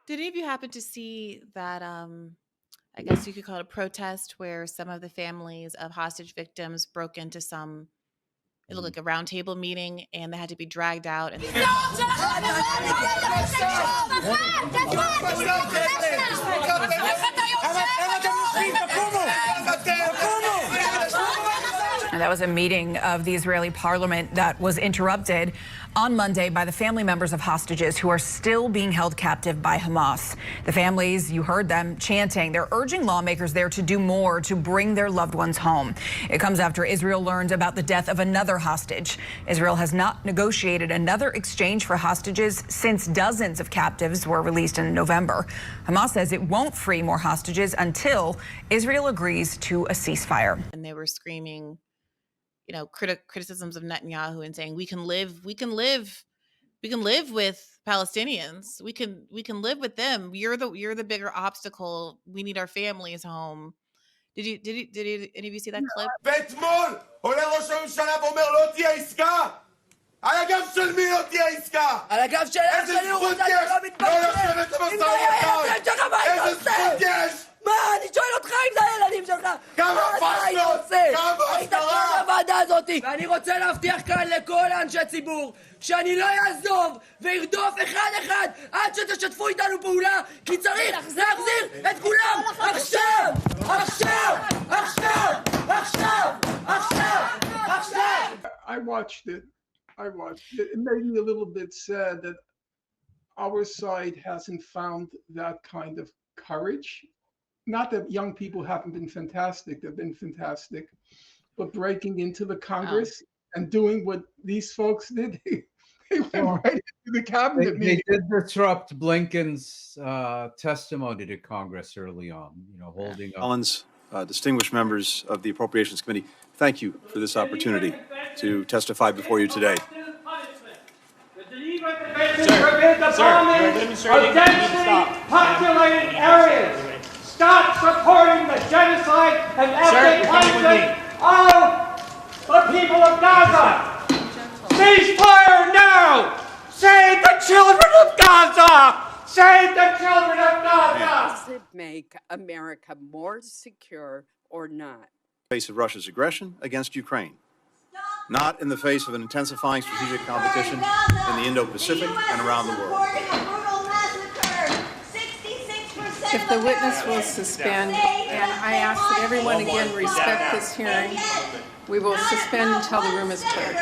Did any of you happen to see that, I guess you could call it a protest, where some of the families of hostage victims broke into some, it looked like a round table meeting, and they had to be dragged out. And And that was a meeting of the Israeli parliament that was interrupted on Monday by the family members of hostages who are still being held captive by Hamas. The families, you heard them chanting. They're urging lawmakers there to do more to bring their loved ones home. It comes after Israel learned about the death of another hostage. Israel has not negotiated another exchange for hostages since dozens of captives were released in November. Hamas says it won't free more hostages until Israel agrees to a ceasefire. And they were screaming, you know, criticisms of Netanyahu and saying we can live with Palestinians. We can live with them. You're the bigger obstacle. We need our families home. Did any of you see that clip? ואתמול עולה ראש הממשלה ואומר לא תהיה עסקה. על הגב של מי לא תהיה עסקה? על הגב של אח שלי הוא רוצה שלא מתפשר. אם זה היה הילדים שלך מה היית עושה? מה? אני שואל אותך אם זה הילדים שלך. כמה פשלות? היית כאן בוועדה הזאת. ואני רוצה להבטיח כאן לכל אנשי ציבור שאני לא יעזוב וירדוף אחד אחד עד שתשתפו איתנו פעולה, כי צריך להחזיר את כולם עכשיו! עכשיו! עכשיו! עכשיו! עכשיו! עכשיו! I watched it. It made me a little bit sad that our side hasn't found that kind of courage. Not that young people haven't been fantastic, they've been fantastic, but breaking into the Congress and doing what these folks did, they went right into the cabinet meeting. They did disrupt Blinken's testimony to Congress early on, holding up. Collins, distinguished members of the Appropriations Committee, thank you for this opportunity to testify before you today. You're demonstrating. Densely populated areas. Stop supporting the genocide and ethnic cleansing of the people of Gaza. Ceasefire now. Save the children of Gaza. Save the children of Gaza. Does it make America more secure or not? In the face of Russia's aggression against Ukraine, not in the face of an intensifying strategic competition in the Indo-Pacific and around the world. If the witness will suspend, and I ask that everyone again respect this hearing, we will suspend until the room is cleared.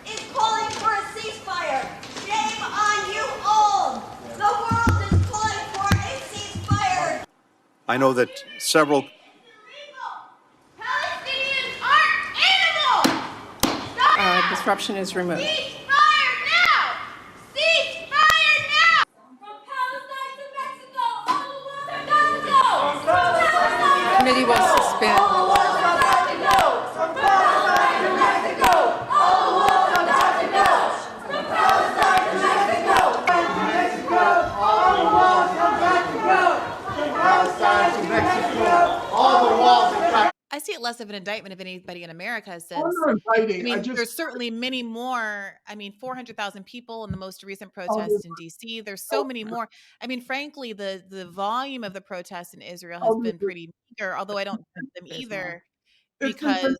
Is calling for a ceasefire. Shame on you all. The world is calling for a ceasefire. I know that several Palestinians aren't animals. Disruption is removed. Ceasefire now. Ceasefire now. From Palestine to Mexico, all the world has got to go. From Palestine The committee will suspend. all the world has got to go. From Palestine to Mexico, all the world has got to go. From Palestine to Mexico, all the walls have got to go. From Palestine to Mexico, all the walls have got to go. I see it less of an indictment of anybody in America, since I'm not indicting. there's certainly many more. 400,000 people in the most recent protests in DC. There's so many more. Frankly, the volume of the protests in Israel has been pretty meager, although I don't think them either, because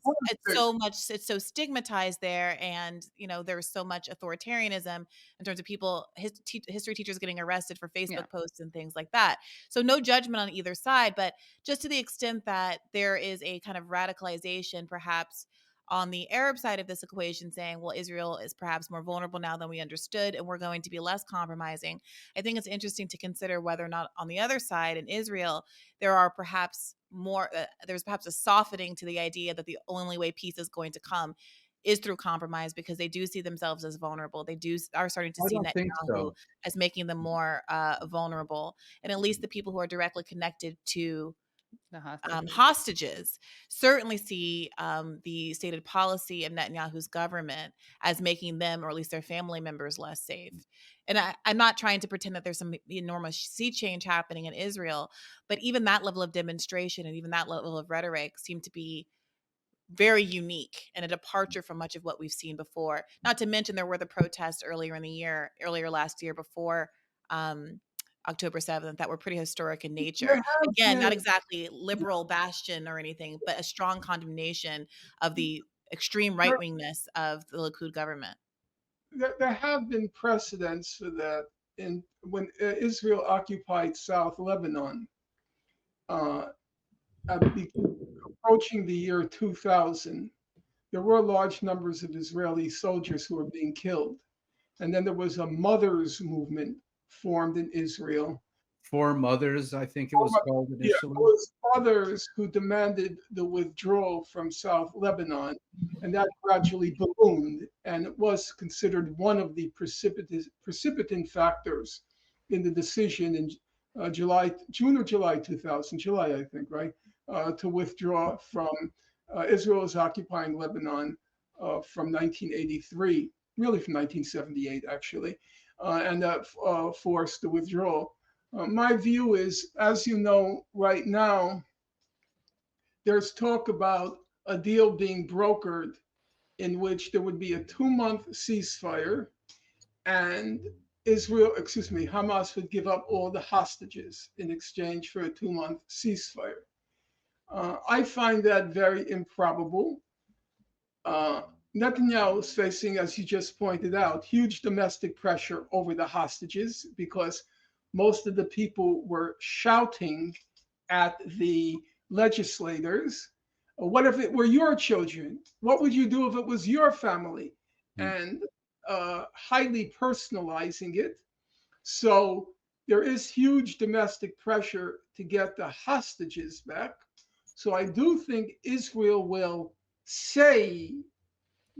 it's so stigmatized there, and there's so much authoritarianism in terms of people, history teachers getting arrested for Facebook posts and things like that. So no judgment on either side, but just to the extent that there is a kind of radicalization perhaps on the Arab side of this equation, saying, well, Israel is perhaps more vulnerable now than we understood, and we're going to be less compromising. I think it's interesting to consider whether or not on the other side in Israel, there's perhaps a softening to the idea that the only way peace is going to come is through compromise, because they do see themselves as vulnerable. They are starting to see Netanyahu as making them more vulnerable. And at least the people who are directly connected to the hostages certainly see the stated policy of Netanyahu's government as making them, or at least their family members, less safe. And I'm not trying to pretend that there's some enormous sea change happening in Israel, but even that level of demonstration and even that level of rhetoric seem to be very unique and a departure from much of what we've seen before. Not to mention there were the protests earlier last year before October 7th that were pretty historic in nature. Again, not exactly liberal bastion or anything, but a strong condemnation of the extreme right-wingness of the Likud government. There have been precedents for that. When Israel occupied South Lebanon, approaching the year 2000, there were large numbers of Israeli soldiers who were being killed. And then there was a mothers movement formed in Israel. Four Mothers, I think it was called initially. Yeah, it was mothers who demanded the withdrawal from South Lebanon, and that gradually ballooned, and it was considered one of the precipitant factors in the decision in June or July 2000, July, I think, right, to withdraw from Israel's occupying Lebanon from 1983, really from 1978, actually, and that forced the withdrawal. My view is, as you know, right now, there's talk about a deal being brokered in which there would be a 2-month ceasefire and Hamas would give up all the hostages in exchange for a 2-month ceasefire. I find that very improbable. Netanyahu is facing, as you just pointed out, huge domestic pressure over the hostages because most of the people were shouting at the legislators, what if it were your children? What would you do if it was your family? And highly personalizing it. So there is huge domestic pressure to get the hostages back. So I do think Israel will say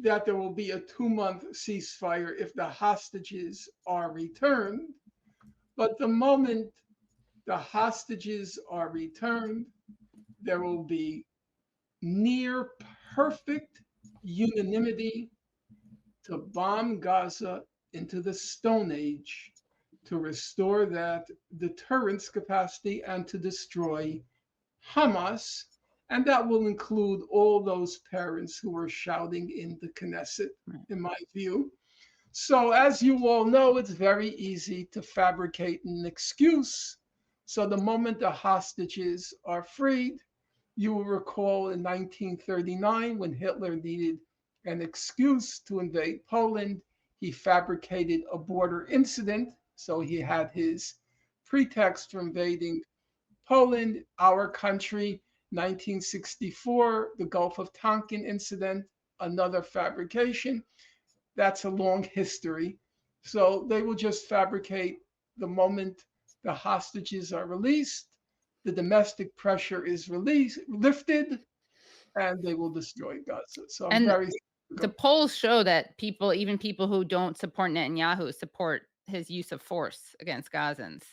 that there will be a 2-month ceasefire if the hostages are returned. But the moment the hostages are returned, there will be near perfect unanimity to bomb Gaza into the Stone Age, to restore that deterrence capacity and to destroy Hamas. And that will include all those parents who were shouting in the Knesset, in my view. So as you all know, it's very easy to fabricate an excuse. So the moment the hostages are freed, you will recall in 1939, when Hitler needed an excuse to invade Poland, he fabricated a border incident. So he had his pretext for invading Poland, our country. 1964, the Gulf of Tonkin incident, another fabrication. That's a long history. So they will just fabricate the moment the hostages are released, the domestic pressure is lifted, and they will destroy Gaza. So I'm very the polls show that even people who don't support Netanyahu support his use of force against Gazans.